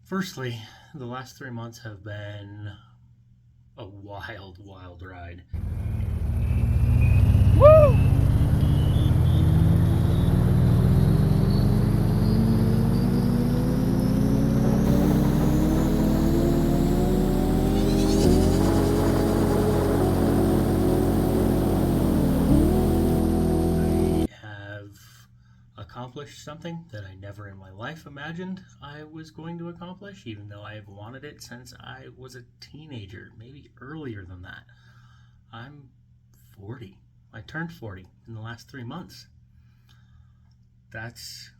Firstly, the last 3 months have been a wild, wild ride. I have accomplished something that I never in my life imagined I was going to accomplish, even though I have wanted it since I was a teenager, maybe earlier than that. I'm 40. I turned 40 in the last 3 months. That's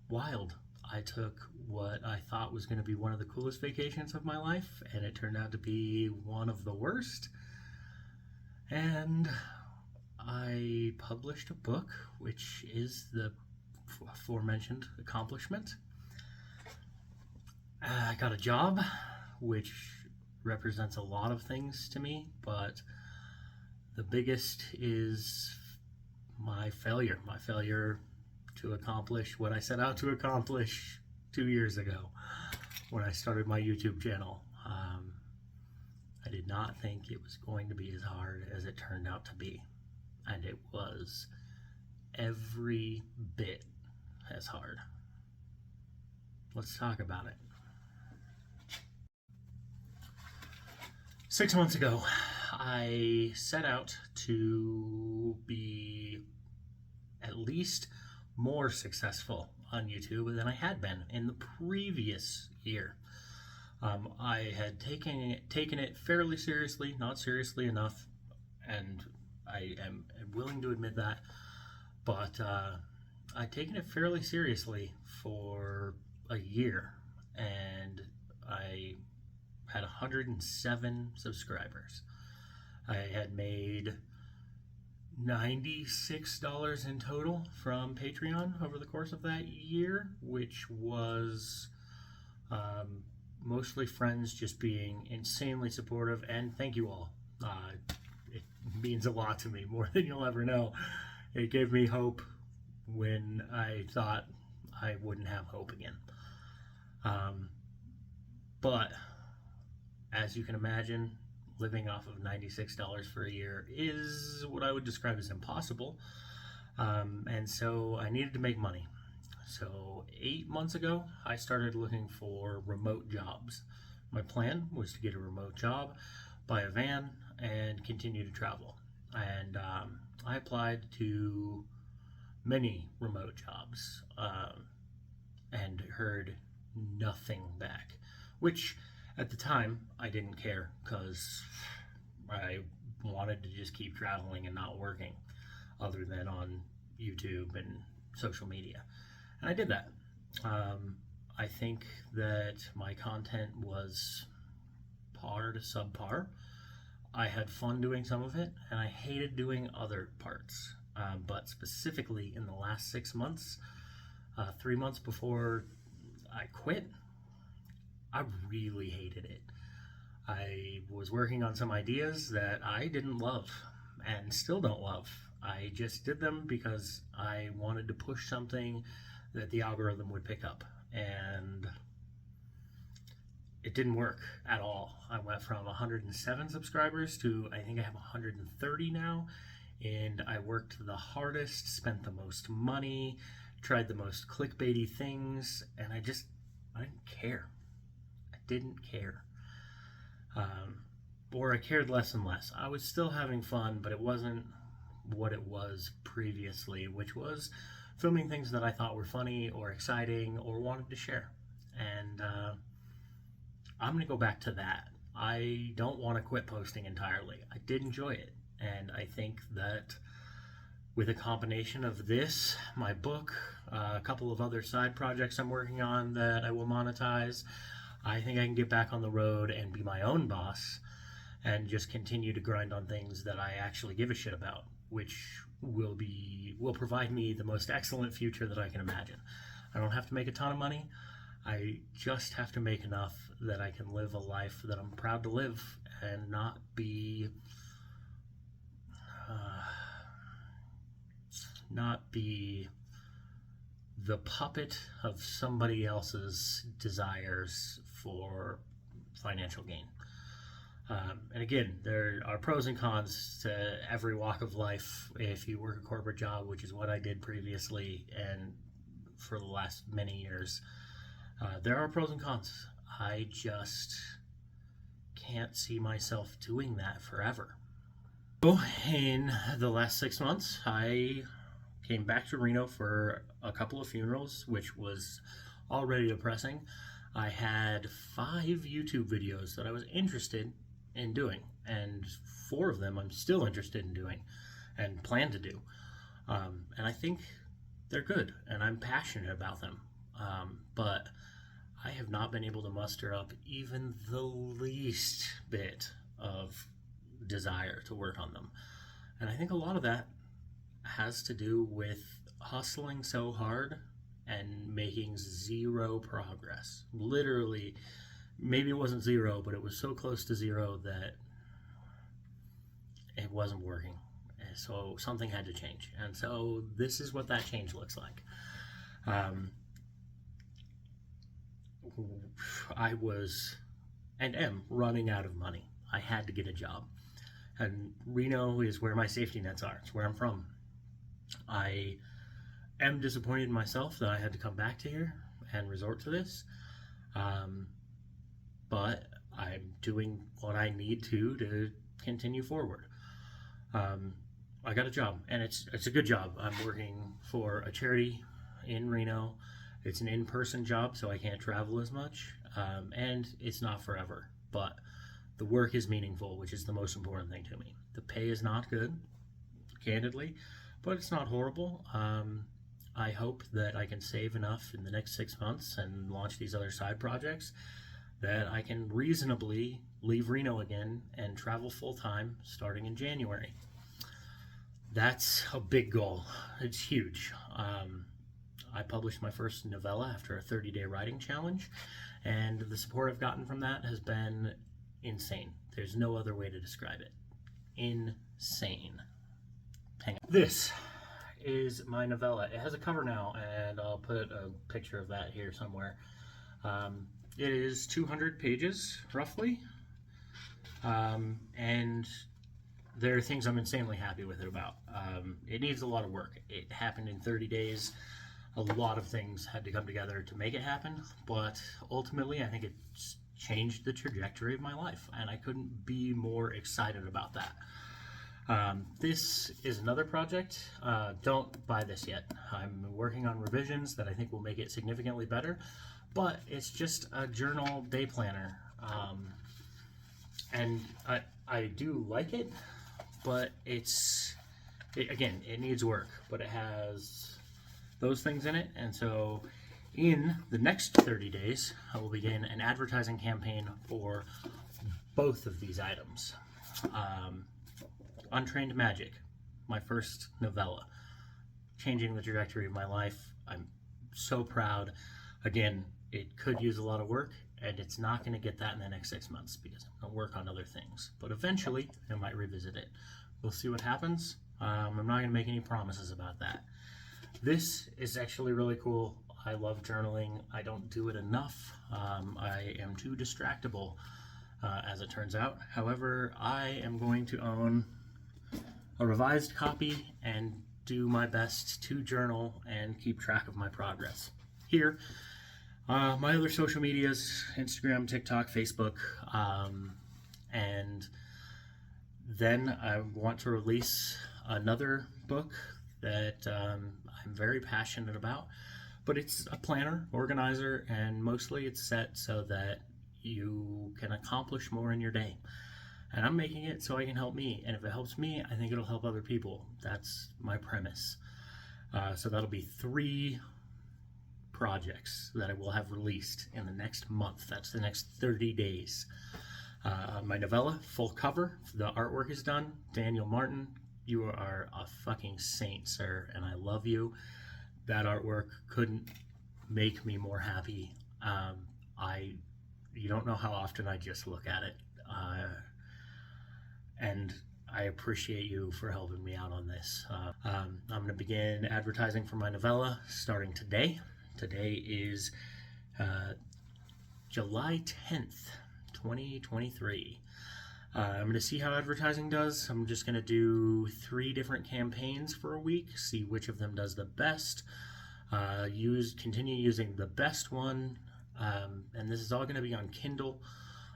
wild. I took what I thought was going to be one of the coolest vacations of my life, and it turned out to be one of the worst. And I published a book, which is the aforementioned accomplishment. I got a job, which represents a lot of things to me, but the biggest is my failure to accomplish what I set out to accomplish 2 years ago when I started my YouTube channel. I did not think it was going to be as hard as it turned out to be, and it was every bit as hard. Let's talk about it. 6 months ago, I set out to be at least more successful on YouTube than I had been in the previous year. I had taken it fairly seriously, not seriously enough, and I am willing to admit that. But I'd taken it fairly seriously for a year, and I had 107 subscribers. I had made $96 in total from Patreon over the course of that year, which was mostly friends just being insanely supportive, and thank you all. It means a lot to me, more than you'll ever know. It gave me hope when I thought I wouldn't have hope again. But as you can imagine, living off of $96 for a year is what I would describe as impossible. And so I needed to make money. So 8 months ago, I started looking for remote jobs. My plan was to get a remote job, buy a van, and continue to travel. And I applied to many remote jobs and heard nothing back, which at the time I didn't care because I wanted to just keep traveling and not working other than on YouTube and social media. And I did that. I think that my content was par to subpar. I had fun doing some of it, and I hated doing other parts. But specifically in the last 6 months, 3 months before I quit, I really hated it. I was working on some ideas that I didn't love and still don't love. I just did them because I wanted to push something that the algorithm would pick up, and it didn't work at all. I went from 107 subscribers to I think I have 130 now, and I worked the hardest, spent the most money, tried the most clickbaity things, and I didn't care. I didn't care. Or I cared less and less. I was still having fun, but it wasn't what it was previously, which was filming things that I thought were funny or exciting or wanted to share. And I'm going to go back to that. I don't want to quit posting entirely. I did enjoy it. And I think that with a combination of this, my book, a couple of other side projects I'm working on that I will monetize, I think I can get back on the road and be my own boss and just continue to grind on things that I actually give a shit about, which will provide me the most excellent future that I can imagine. I don't have to make a ton of money. I just have to make enough that I can live a life that I'm proud to live and not be the puppet of somebody else's desires for financial gain. And again, there are pros and cons to every walk of life. If you work a corporate job, which is what I did previously and for the last many years, there are pros and cons. I just can't see myself doing that forever. So in the last 6 months, I came back to Reno for a couple of funerals, which was already depressing. I had 5 YouTube videos that I was interested in doing, and 4 of them I'm still interested in doing and plan to do. And I think they're good, and I'm passionate about them. But I have not been able to muster up even the least bit of desire to work on them. And I think a lot of that has to do with hustling so hard and making 0 progress. Literally, maybe it wasn't 0, but it was so close to 0 that it wasn't working. So something had to change. And so this is what that change looks like. I was and am running out of money. I had to get a job. And Reno is where my safety nets are. It's where I'm from. I am disappointed in myself that I had to come back to here and resort to this. But I'm doing what I need to continue forward. I got a job, and it's a good job. I'm working for a charity in Reno. It's an in-person job, so I can't travel as much, and it's not forever. But the work is meaningful, which is the most important thing to me. The pay is not good, candidly, but it's not horrible. I hope that I can save enough in the next 6 months and launch these other side projects that I can reasonably leave Reno again and travel full-time starting in January. That's a big goal. It's huge. I published my first novella after a 30-day writing challenge, and the support I've gotten from that has been insane. There's no other way to describe it. Insane. Hang on. This is my novella. It has a cover now, and I'll put a picture of that here somewhere. It is 200 pages, roughly, and there are things I'm insanely happy with it about. It needs a lot of work. It happened in 30 days. A lot of things had to come together to make it happen, but ultimately I think it's changed the trajectory of my life, and I couldn't be more excited about that. This is another project. Don't buy this yet. I'm working on revisions that I think will make it significantly better, but it's just a journal day planner. And I do like it, but again, it needs work, but it has those things in it. And so in the next 30 days, I will begin an advertising campaign for both of these items. Untrained Magic, my first novella, changing the trajectory of my life. I'm so proud. Again, it could use a lot of work, and it's not going to get that in the next 6 months because I'm going to work on other things. But eventually, I might revisit it. We'll see what happens. I'm not going to make any promises about that. This is actually really cool. I love journaling. I don't do it enough. I am too distractible, as it turns out. However, I am going to own a revised copy and do my best to journal and keep track of my progress. Here, my other social medias, Instagram, TikTok, Facebook, and then I want to release another book that I'm very passionate about, but it's a planner, organizer, and mostly it's set so that you can accomplish more in your day. And I'm making it so I can help me, and if it helps me, I think it'll help other people. That's my premise. So that'll be 3 projects that I will have released in the next month. That's the next 30 days. My novella, full cover, the artwork is done. Daniel Martin, you are a fucking saint, sir, and I love you. That artwork couldn't make me more happy. You don't know how often I just look at it. And I appreciate you for helping me out on this. I'm going to begin advertising for my novella starting today. Today is July 10th, 2023. I'm going to see how advertising does. I'm just going to do 3 different campaigns for a week, see which of them does the best. Continue using the best one, and this is all going to be on Kindle.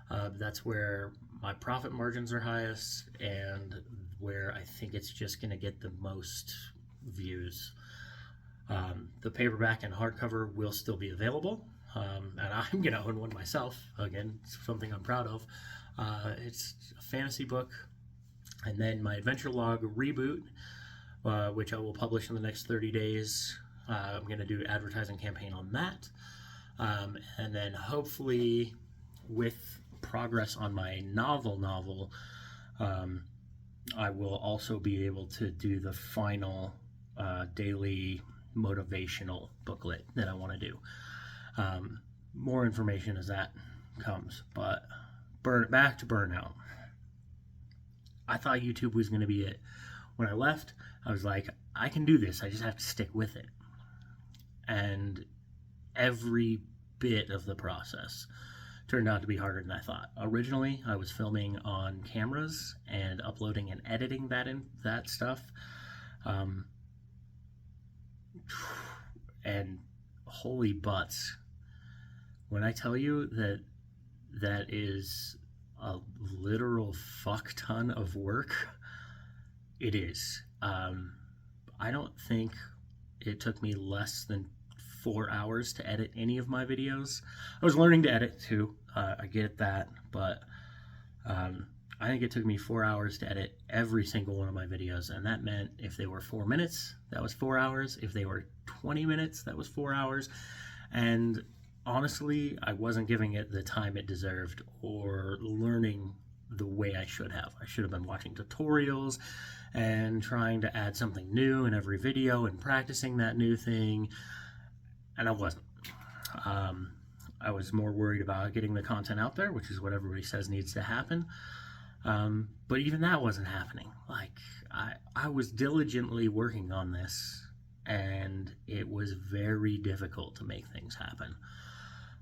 That's where my profit margins are highest and where I think it's just going to get the most views. The paperback and hardcover will still be available, and I'm going to own one myself. Again, it's something I'm proud of. It's a fantasy book. And then my adventure log reboot, which I will publish in the next 30 days. I'm going to do an advertising campaign on that. And then hopefully with progress on my novel, I will also be able to do the final daily motivational booklet that I want to do. More information as that comes, but back to Burnout. I thought YouTube was going to be it. When I left, I was like, I can do this. I just have to stick with it. And every bit of the process turned out to be harder than I thought. Originally, I was filming on cameras and uploading and editing that stuff. And holy butts, when I tell you that is a literal fuck ton of work, it is. I don't think it took me less than 4 hours to edit any of my videos. I was learning to edit too, I get that, but I think it took me 4 hours to edit every single one of my videos, and that meant if they were 4 minutes, that was 4 hours. If they were 20 minutes, that was 4 hours. And honestly, I wasn't giving it the time it deserved or learning the way I should have. I should have been watching tutorials and trying to add something new in every video and practicing that new thing, and I wasn't. I was more worried about getting the content out there, which is what everybody says needs to happen. But even that wasn't happening. Like, I was diligently working on this, and it was very difficult to make things happen.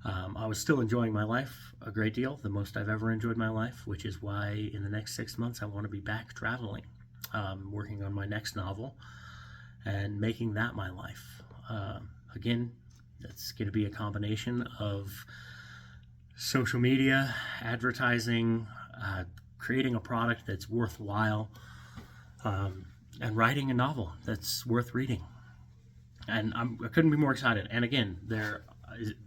I was still enjoying my life a great deal, the most I've ever enjoyed my life, which is why in the next 6 months I want to be back traveling, working on my next novel and making that my life. Again, that's going to be a combination of social media, advertising, creating a product that's worthwhile, and writing a novel that's worth reading. And I couldn't be more excited. And again, there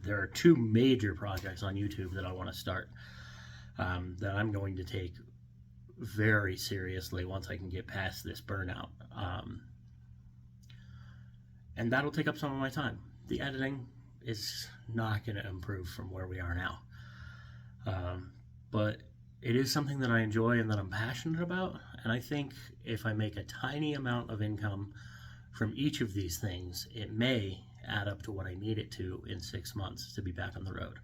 are 2 major projects on YouTube that I want to start, that I'm going to take very seriously once I can get past this burnout. And that'll take up some of my time. The editing is not going to improve from where we are now. But it is something that I enjoy and that I'm passionate about. And I think if I make a tiny amount of income from each of these things, it may add up to what I need it to in 6 months to be back on the road.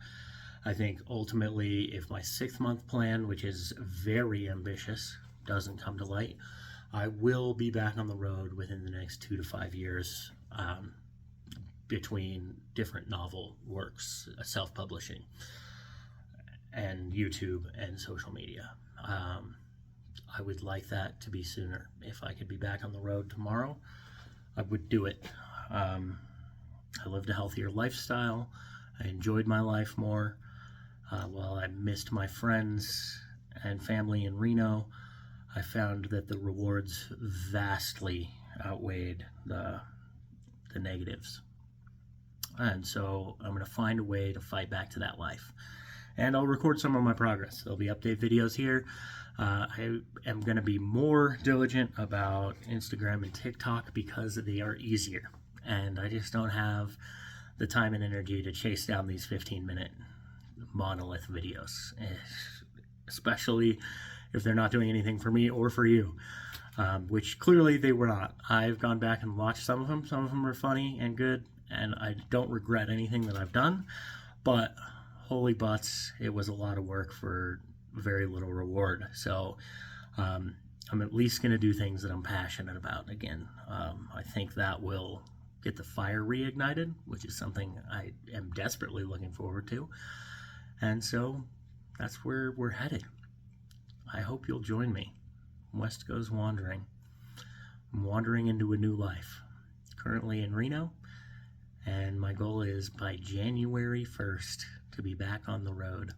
I think ultimately, if my 6-month plan, which is very ambitious, doesn't come to light, I will be back on the road within the next 2 to 5 years, between different novel works, self-publishing, and YouTube and social media. I would like that to be sooner. If I could be back on the road tomorrow, I would do it. I lived a healthier lifestyle. I enjoyed my life more. While I missed my friends and family in Reno, I found that the rewards vastly outweighed the negatives. And so I'm going to find a way to fight back to that life. And I'll record some of my progress. There'll be update videos here. I am going to be more diligent about Instagram and TikTok because they are easier. And I just don't have the time and energy to chase down these 15-minute monolith videos, especially if they're not doing anything for me or for you, which clearly they were not. I've gone back and watched some of them. Some of them are funny and good, and I don't regret anything that I've done, but holy butts, it was a lot of work for very little reward. So I'm at least going to do things that I'm passionate about again. I think that will get the fire reignited, which is something I am desperately looking forward to. And so that's where we're headed. I hope you'll join me. West Goes Wandering. I'm wandering into a new life. Currently in Reno, and my goal is by January 1st to be back on the road.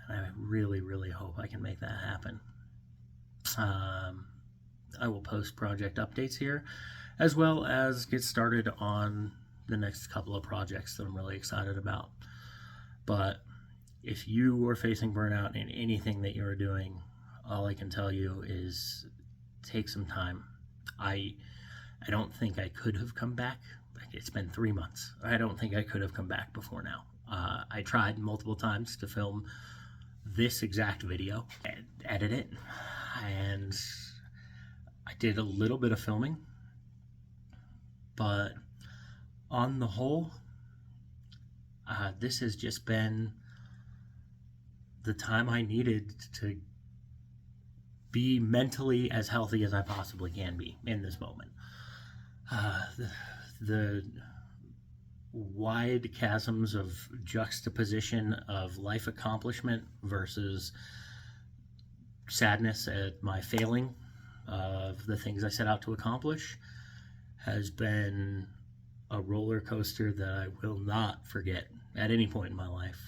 And I really, really hope I can make that happen. I will post project updates here, as well as get started on the next couple of projects that I'm really excited about. But if you are facing burnout in anything that you're doing, all I can tell you is take some time. I don't think I could have come back. It's been 3 months. I don't think I could have come back before now. I tried multiple times to film this exact video and edit it, and I did a little bit of filming, but on the whole, this has just been the time I needed to be mentally as healthy as I possibly can be in this moment. The wide chasms of juxtaposition of life accomplishment versus sadness at my failing of the things I set out to accomplish has been a roller coaster that I will not forget at any point in my life.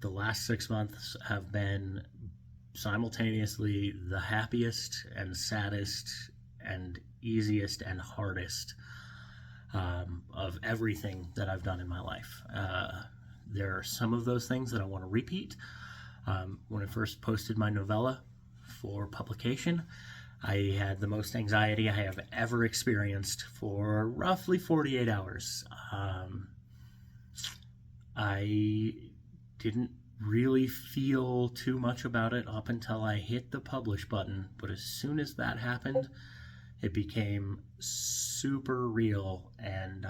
The last 6 months have been simultaneously the happiest and saddest and easiest and hardest of everything that I've done in my life. There are some of those things that I want to repeat. When I first posted my novella for publication, I had the most anxiety I have ever experienced for roughly 48 hours. I didn't really feel too much about it up until I hit the publish button, but as soon as that happened, it became super real, and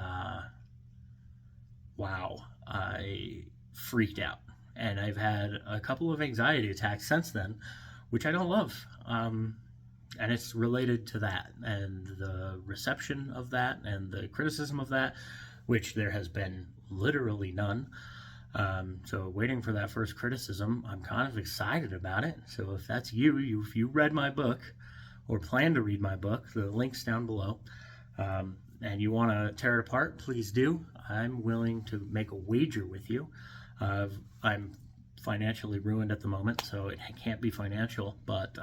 wow, I freaked out. And I've had a couple of anxiety attacks since then, which I don't love. And it's related to that, and the reception of that, and the criticism of that, which there has been literally none. So waiting for that first criticism, I'm kind of excited about it. So if that's you, if you read my book, or plan to read my book, the link's down below, and you want to tear it apart, please do. I'm willing to make a wager with you. I'm financially ruined at the moment, so it can't be financial, but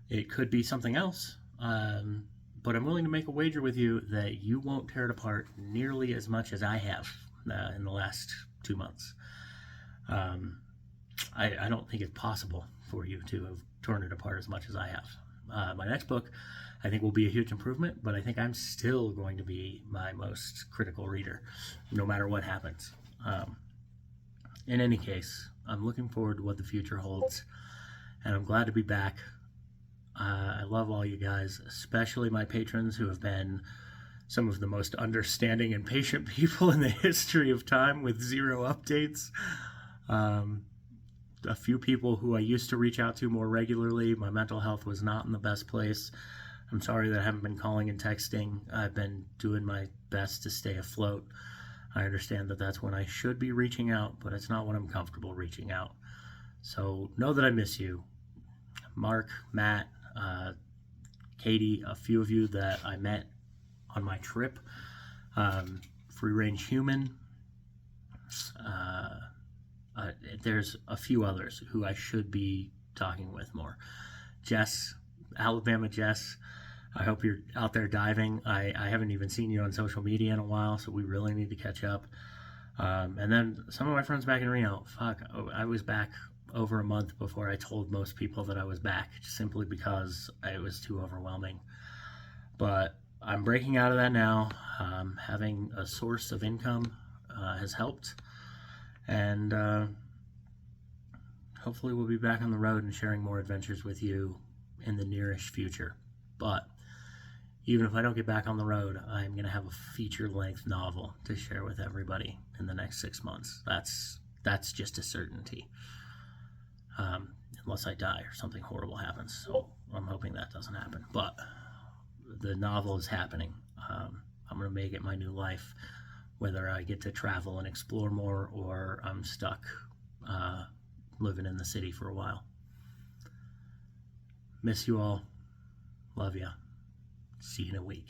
it could be something else. But I'm willing to make a wager with you that you won't tear it apart nearly as much as I have in the last 2 months. I don't think it's possible for you to have torn it apart as much as I have. My next book, I think, will be a huge improvement, but I think I'm still going to be my most critical reader, no matter what happens. In any case, I'm looking forward to what the future holds, and I'm glad to be back. I love all you guys, especially my patrons who have been some of the most understanding and patient people in the history of time with 0 updates. A few people who I used to reach out to more regularly. My mental health was not in the best place. I'm sorry that I haven't been calling and texting. I've been doing my best to stay afloat. I understand that that's when I should be reaching out, but it's not when I'm comfortable reaching out. So know that I miss you. Mark, Matt, Katie, a few of you that I met on my trip. Free Range Human. There's a few others who I should be talking with more. Jess, Alabama Jess, I hope you're out there diving. I haven't even seen you on social media in a while, so we really need to catch up. And then some of my friends back in Reno, I was back over a month before I told most people that I was back, simply because it was too overwhelming. But I'm breaking out of that now. Having a source of income has helped. And hopefully we'll be back on the road and sharing more adventures with you in the nearish future. But even if I don't get back on the road, I'm going to have a feature-length novel to share with everybody in the next 6 months. That's just a certainty. unless I die or something horrible happens. So I'm hoping that doesn't happen. But the novel is happening. I'm going to make it my new life, whether I get to travel and explore more or I'm stuck living in the city for a while. Miss you all. Love ya. See you in a week.